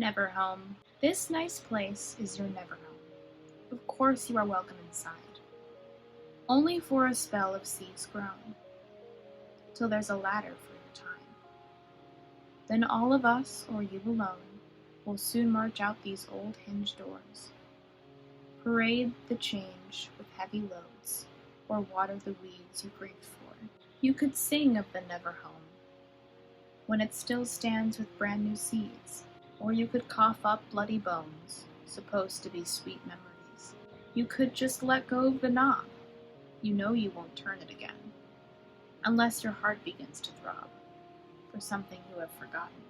Never home. This nice place is your never home. Of course you are welcome inside. Only for a spell of seeds grown, till there's a ladder for your time. Then all of us, or you alone, will soon march out these old hinged doors, parade the change with heavy loads, or water the weeds you grieved for. You could sing of the never home, when it still stands with brand new seeds, or you could cough up bloody bones, supposed to be sweet memories. You could just let go of the knob. You know you won't turn it again, unless your heart begins to throb for something you have forgotten.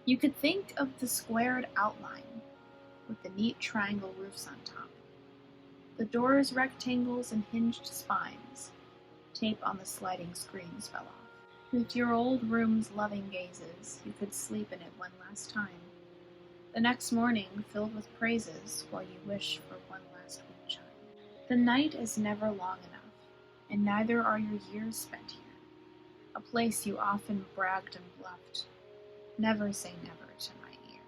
You could think of the squared outline with the neat triangle roofs on top, the doors rectangles and hinged spines, tape on the sliding screens fell off. With your old room's loving gazes, you could sleep in it one last time, the next morning filled with praises while you wish for one last wind chime. The night is never long enough, and neither are your years spent here, a place you often bragged and bluffed. Never say never to my ear.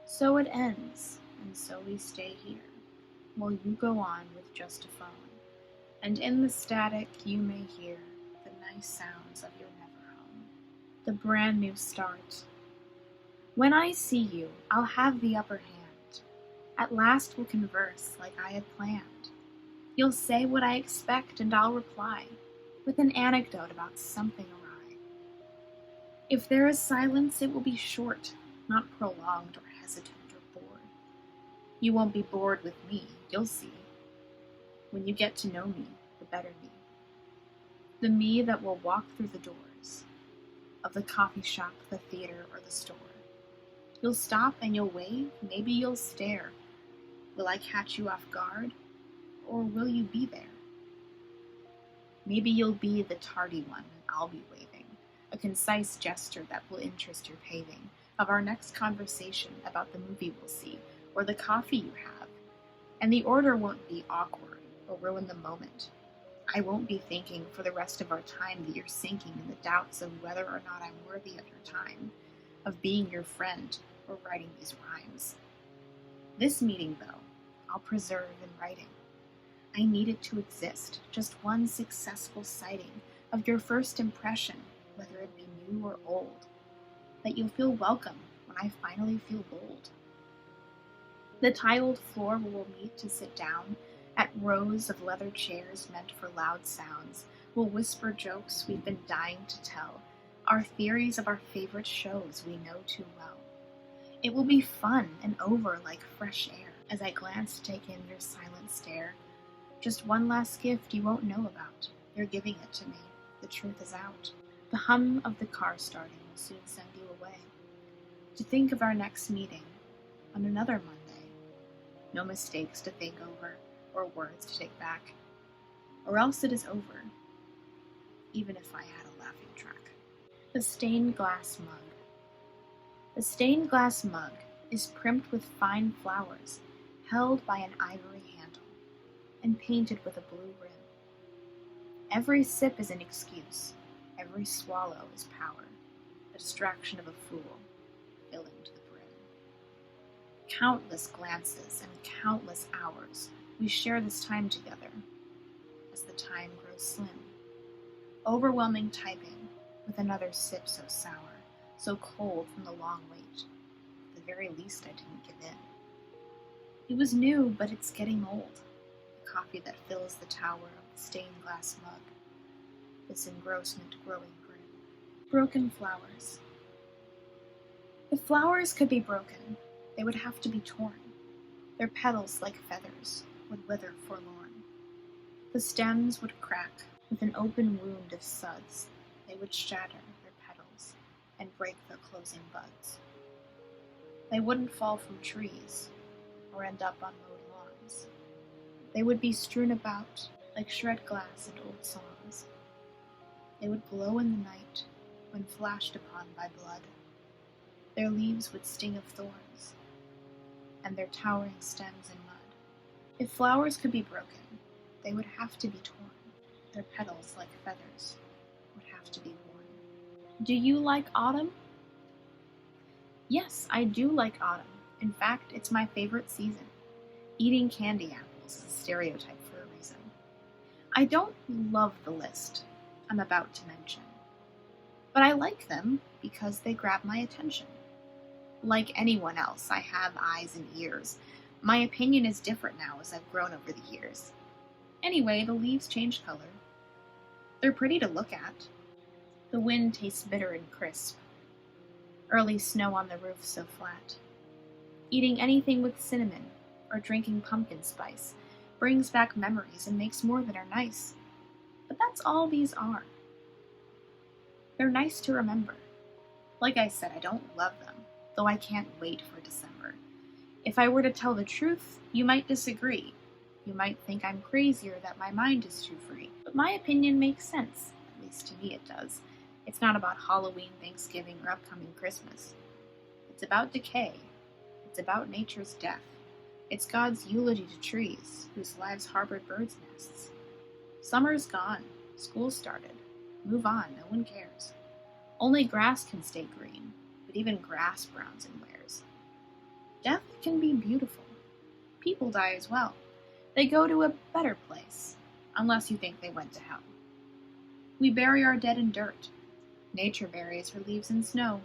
So it ends, and so we stay here, while you go on with just a phone, and in the static you may hear the nice sounds of your never home, the brand new start. When I see you, I'll have the upper hand. At last we'll converse like I had planned. You'll say what I expect and I'll reply with an anecdote about something awry. If there is silence, it will be short, not prolonged or hesitant or bored. You won't be bored with me, you'll see. When you get to know me, the better me. The me that will walk through the doors of the coffee shop, the theater, or the store. You'll stop and you'll wave, maybe you'll stare. Will I catch you off guard, or will you be there? Maybe you'll be the tardy one and I'll be waving, a concise gesture that will interest your paving of our next conversation about the movie we'll see, or the coffee you have. And the order won't be awkward or ruin the moment. I won't be thinking for the rest of our time that you're sinking in the doubts of whether or not I'm worthy of your time, of being your friend or writing these rhymes. This meeting, though, I'll preserve in writing. I need it to exist, just one successful sighting of your first impression, whether it be new or old, that you'll feel welcome when I finally feel bold. The tiled floor where we'll meet to sit down, at rows of leather chairs meant for loud sounds, we'll whisper jokes we've been dying to tell, our theories of our favorite shows we know too well. It will be fun and over like fresh air as I glance to take in your silent stare. Just one last gift you won't know about. You're giving it to me. The truth is out. The hum of the car starting will soon send you away, to think of our next meeting on another Monday. No mistakes to think over, or words to take back, or else it is over, even if I had a laughing track. The stained glass mug. The stained glass mug is primped with fine flowers, held by an ivory handle, and painted with a blue rim. Every sip is an excuse, every swallow is power, a distraction of a fool, filling to the brim. Countless glances and countless hours we share this time together, as the time grows slim. Overwhelming typing, with another sip so sour, so cold from the long wait. At the very least I didn't give in. It was new, but it's getting old. The coffee that fills the tower of the stained glass mug. This engrossment growing grim. Broken flowers. If flowers could be broken, they would have to be torn. Their petals, like feathers, would wither forlorn. The stems would crack with an open wound of suds. They would shatter their petals and break their closing buds. They wouldn't fall from trees or end up on mowed lawns. They would be strewn about like shred glass and old songs. They would glow in the night when flashed upon by blood. Their leaves would sting of thorns, and their towering stems in mud. If flowers could be broken, they would have to be torn. Their petals, like feathers, would have to be worn. Do you like autumn? Yes, I do like autumn. In fact, it's my favorite season. Eating candy apples is a stereotype for a reason. I don't love the list I'm about to mention, but I like them because they grab my attention. Like anyone else, I have eyes and ears. My opinion is different now as I've grown over the years. Anyway, the leaves change color. They're pretty to look at. The wind tastes bitter and crisp. Early snow on the roof so flat. Eating anything with cinnamon or drinking pumpkin spice brings back memories and makes more that are nice. But that's all these are. They're nice to remember. Like I said, I don't love them, though I can't wait for December. If I were to tell the truth, you might disagree. You might think I'm crazy or that my mind is too free. But my opinion makes sense. At least to me it does. It's not about Halloween, Thanksgiving, or upcoming Christmas. It's about decay. It's about nature's death. It's God's eulogy to trees, whose lives harbored birds' nests. Summer's gone. School started. Move on, no one cares. Only grass can stay green, but even grass browns and wears. Death can be beautiful. People die as well. They go to a better place, unless you think they went to hell. We bury our dead in dirt. Nature buries her leaves in snow.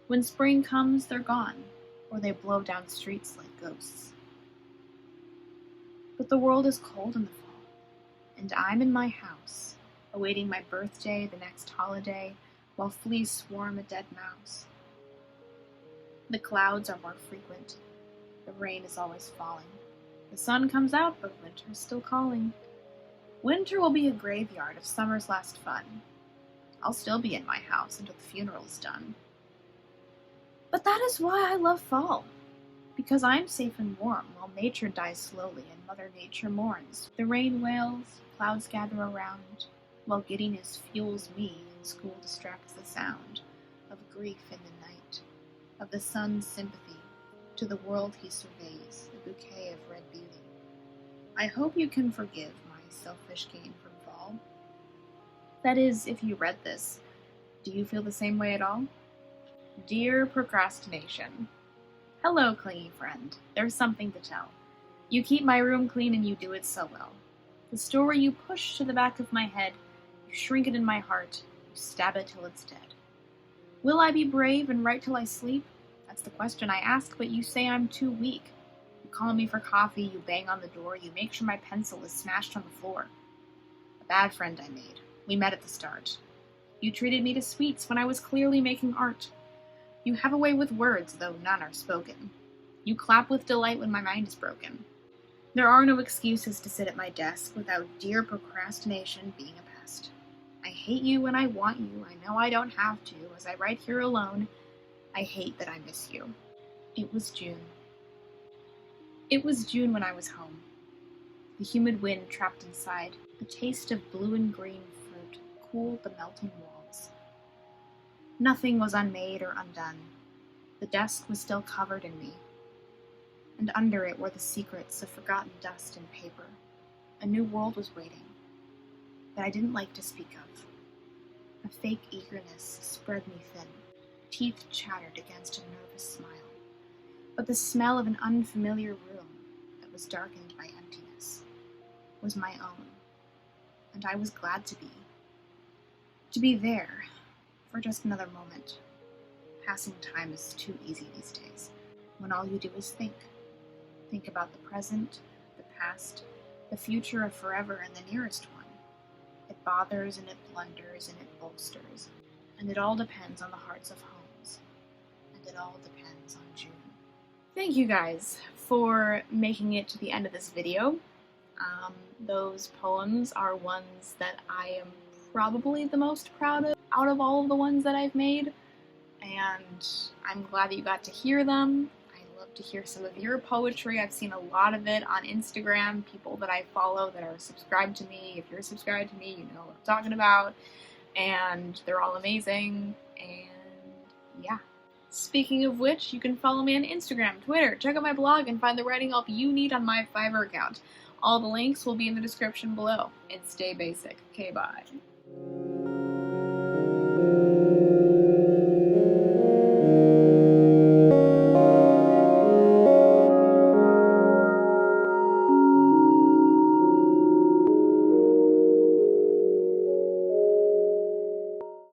When spring comes, they're gone, or they blow down streets like ghosts. But the world is cold in the fall, and I'm in my house, awaiting my birthday, the next holiday, while fleas swarm a dead mouse. The clouds are more frequent. The rain is always falling. The sun comes out, but winter's still calling. Winter will be a graveyard of summer's last fun. I'll still be in my house until the funeral's done. But that is why I love fall, because I'm safe and warm while nature dies slowly and Mother Nature mourns. The rain wails, clouds gather around, while giddiness fuels me and school distracts the sound of grief in the night, of the sun's sympathy to the world he surveys, a bouquet of red beauty. I hope you can forgive my selfish gain from fall. That is, if you read this, do you feel the same way at all? Dear procrastination. Hello, clingy friend. There's something to tell. You keep my room clean and you do it so well. The story you push to the back of my head, you shrink it in my heart, you stab it till it's dead. Will I be brave and write till I sleep? That's the question I ask, but you say I'm too weak. You call me for coffee, you bang on the door, you make sure my pencil is smashed on the floor. A bad friend I made. We met at the start. You treated me to sweets when I was clearly making art. You have a way with words, though none are spoken. You clap with delight when my mind is broken. There are no excuses to sit at my desk without dear procrastination being a pest. I hate you when I want you. I know I don't have to, as I write here alone. I hate that I miss you. It was June. It was June when I was home. The humid wind trapped inside. A taste of blue and green fruit cooled the melting walls. Nothing was unmade or undone. The desk was still covered in me, and under it were the secrets of forgotten dust and paper. A new world was waiting, that I didn't like to speak of. A fake eagerness spread me thin. Teeth chattered against a nervous smile. But the smell of an unfamiliar room that was darkened by emptiness was my own, and I was glad to be. To be there for just another moment. Passing time is too easy these days, when all you do is think. Think about the present, the past, the future of forever, and the nearest one. It bothers and it blunders and it bolsters, and it all depends on the hearts of homes, and it all depends on June. Thank you guys for making it to the end of this video. Those poems are ones that I am probably the most proud of out of all of the ones that I've made, and I'm glad that you got to hear them. I love to hear some of your poetry. I've seen a lot of it on Instagram, people that I follow that are subscribed to me. If you're subscribed to me, you know what I'm talking about, and they're all amazing, and yeah. Speaking of which, you can follow me on Instagram, Twitter, check out my blog, and find the writing help you need on my Fiverr account. All the links will be in the description below. And stay basic. Okay, bye.